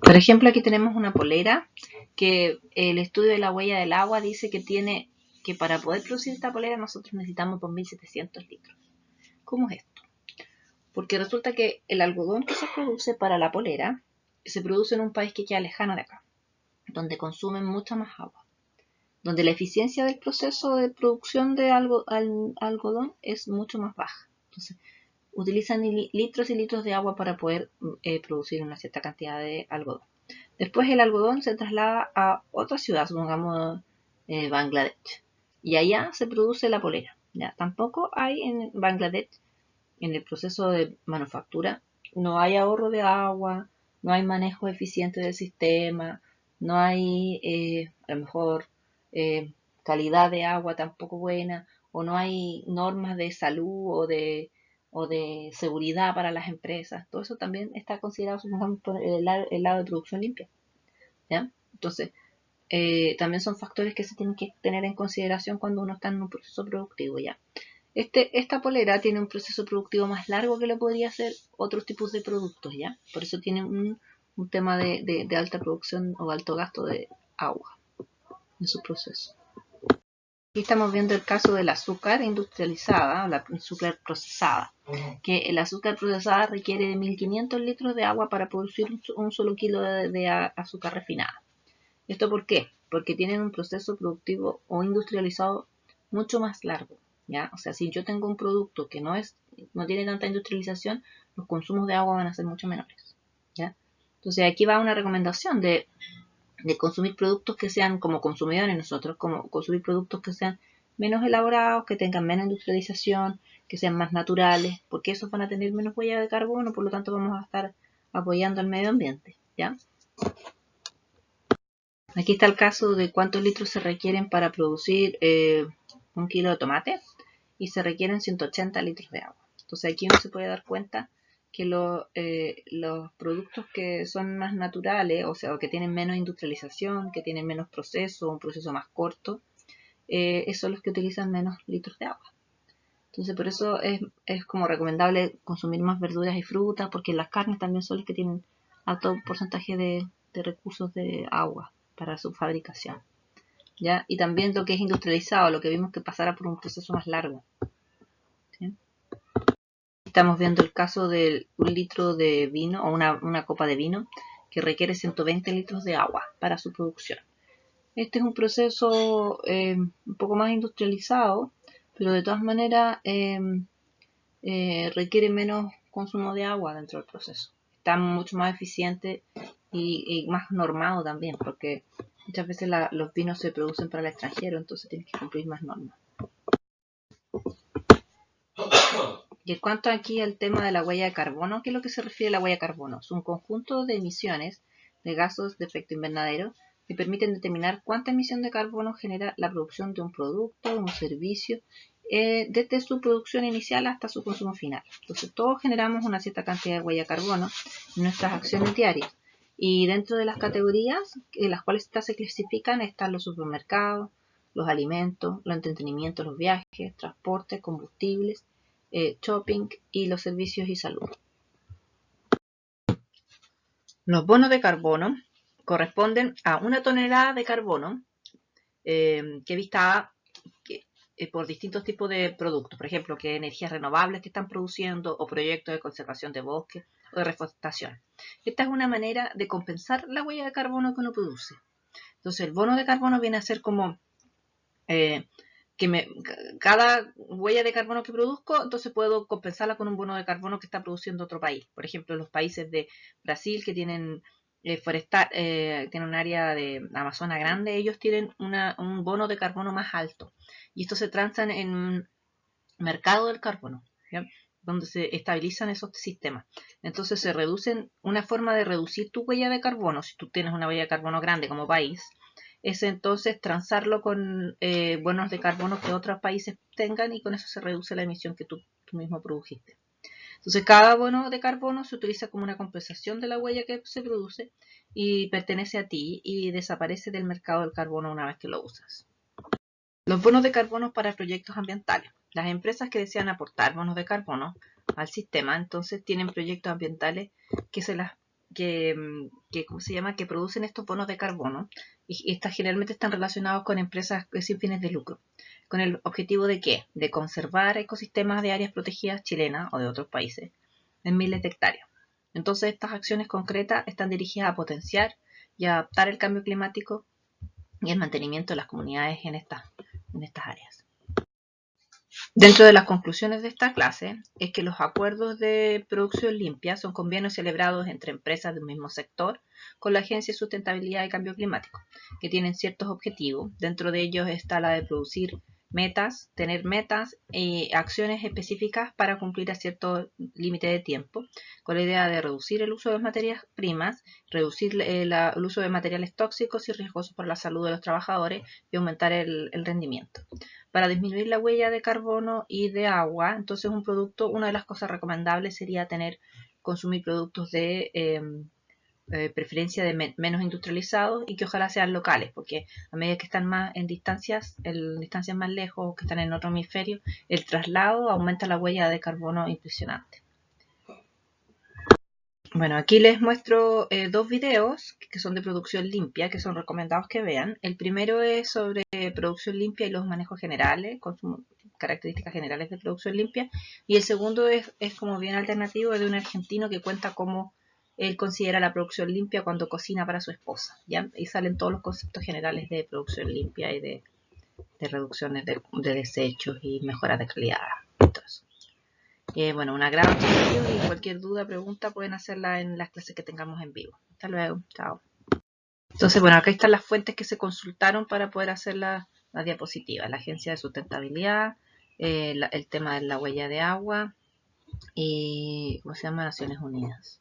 Por ejemplo, aquí tenemos una polera que el estudio de la huella del agua dice que para poder producir esta polera nosotros necesitamos 2.700 litros. ¿Cómo es esto? Porque resulta que el algodón que se produce para la polera se produce en un país que queda lejano de acá, donde consumen mucha más agua, donde la eficiencia del proceso de producción de algodón es mucho más baja. Entonces, utilizan litros y litros de agua para poder producir una cierta cantidad de algodón. Después el algodón se traslada a otra ciudad, supongamos Bangladesh, y allá se produce la polera. ¿Ya? Tampoco hay en Bangladesh, en el proceso de manufactura, no hay ahorro de agua, no hay manejo eficiente del sistema, no hay a lo mejor calidad de agua tampoco buena, o no hay normas de salud o de seguridad para las empresas. Todo eso también está considerado, supongamos, por el lado de producción limpia. ¿Ya? Entonces, también son factores que se tienen que tener en consideración cuando uno está en un proceso productivo. ¿Ya? Esta polera tiene un proceso productivo más largo que lo podría hacer otros tipos de productos, ¿ya? Por eso tiene un tema de alta producción o alto gasto de agua en su proceso. Aquí estamos viendo el caso del azúcar industrializada, la azúcar procesada, que el azúcar procesada requiere de 1.500 litros de agua para producir un solo kilo de azúcar refinada. ¿Esto por qué? Porque tienen un proceso productivo o industrializado mucho más largo. ¿Ya? O sea, si yo tengo un producto que no tiene tanta industrialización, los consumos de agua van a ser mucho menores. ¿Ya? Entonces aquí va una recomendación de consumir productos que sean, como consumidores nosotros, como consumir productos que sean menos elaborados, que tengan menos industrialización, que sean más naturales, porque esos van a tener menos huella de carbono, por lo tanto vamos a estar apoyando al medio ambiente. ¿Ya? Aquí está el caso de cuántos litros se requieren para producir un kilo de tomate y se requieren 180 litros de agua. Entonces aquí uno se puede dar cuenta que los productos que son más naturales, o sea, que tienen menos industrialización, que tienen menos proceso, un proceso más corto, son los que utilizan menos litros de agua. Entonces por eso es como recomendable consumir más verduras y frutas, porque las carnes también son las que tienen alto porcentaje de recursos de agua para su fabricación. ¿Ya? Y también lo que es industrializado, lo que vimos que pasara por un proceso más largo. ¿Sí? Estamos viendo el caso de un litro de vino o una copa de vino que requiere 120 litros de agua para su producción. Este es un proceso un poco más industrializado, pero de todas maneras requiere menos consumo de agua dentro del proceso. Está mucho más eficiente y más normado también, porque muchas veces los vinos se producen para el extranjero, entonces tienes que cumplir más normas. Y en cuanto aquí al tema de la huella de carbono, ¿qué es lo que se refiere a la huella de carbono? Es un conjunto de emisiones de gases de efecto invernadero que permiten determinar cuánta emisión de carbono genera la producción de un producto, de un servicio, desde su producción inicial hasta su consumo final. Entonces todos generamos una cierta cantidad de huella de carbono en nuestras acciones diarias. Y dentro de las categorías en las cuales estas se clasifican están los supermercados, los alimentos, los entretenimientos, los viajes, transportes, combustibles, shopping y los servicios y salud. Los bonos de carbono corresponden a una tonelada de carbono que vista por distintos tipos de productos, por ejemplo, que energías renovables que están produciendo o proyectos de conservación de bosques o de reforestación. Esta es una manera de compensar la huella de carbono que uno produce. Entonces, el bono de carbono viene a ser como cada huella de carbono que produzco, entonces puedo compensarla con un bono de carbono que está produciendo otro país. Por ejemplo, los países de Brasil que tienen tienen un área de Amazonas grande, ellos tienen un bono de carbono más alto. Y esto se transa en un mercado del carbono, ¿ya? Donde se estabilizan esos sistemas. Entonces se reducen, una forma de reducir tu huella de carbono, si tú tienes una huella de carbono grande como país, es entonces transarlo con bonos de carbono que otros países tengan y con eso se reduce la emisión que tú mismo produjiste. Entonces cada bono de carbono se utiliza como una compensación de la huella que se produce y pertenece a ti y desaparece del mercado del carbono una vez que lo usas. Los bonos de carbono para proyectos ambientales. Las empresas que desean aportar bonos de carbono al sistema entonces tienen proyectos ambientales que se las ¿cómo se llama? Que producen estos bonos de carbono, y estas generalmente están relacionados con empresas sin fines de lucro. ¿Con el objetivo de qué? De conservar ecosistemas de áreas protegidas chilenas o de otros países en miles de hectáreas. Entonces, estas acciones concretas están dirigidas a potenciar y adaptar el cambio climático y el mantenimiento de las comunidades en estas áreas. Dentro de las conclusiones de esta clase es que los acuerdos de producción limpia son convenios celebrados entre empresas del mismo sector con la Agencia de Sustentabilidad y Cambio Climático, que tienen ciertos objetivos. Dentro de ellos está la de producir metas, tener metas y acciones específicas para cumplir a cierto límite de tiempo, con la idea de reducir el uso de materias primas, reducir el uso de materiales tóxicos y riesgosos para la salud de los trabajadores y aumentar el rendimiento. Para disminuir la huella de carbono y de agua, entonces una de las cosas recomendables sería consumir productos de preferencia de menos industrializados y que ojalá sean locales, porque a medida que están más en distancias más lejos, que están en otro hemisferio, el traslado aumenta la huella de carbono impresionante. Bueno, aquí les muestro dos videos que son de producción limpia, que son recomendados que vean. El primero es sobre producción limpia y los manejos generales, con sus características generales de producción limpia. Y el segundo es como bien alternativo, de un argentino que cuenta cómo él considera la producción limpia cuando cocina para su esposa, ¿ya? Y salen todos los conceptos generales de producción limpia y de reducciones de desechos y mejoras de calidad y todo eso. Bueno, un agrado, chiquillos, y cualquier duda, pregunta pueden hacerla en las clases que tengamos en vivo. Hasta luego, chao. Entonces, bueno, acá están las fuentes que se consultaron para poder hacer la diapositiva. La Agencia de Sustentabilidad, el tema de la huella de agua y, ¿cómo se llama? Naciones Unidas.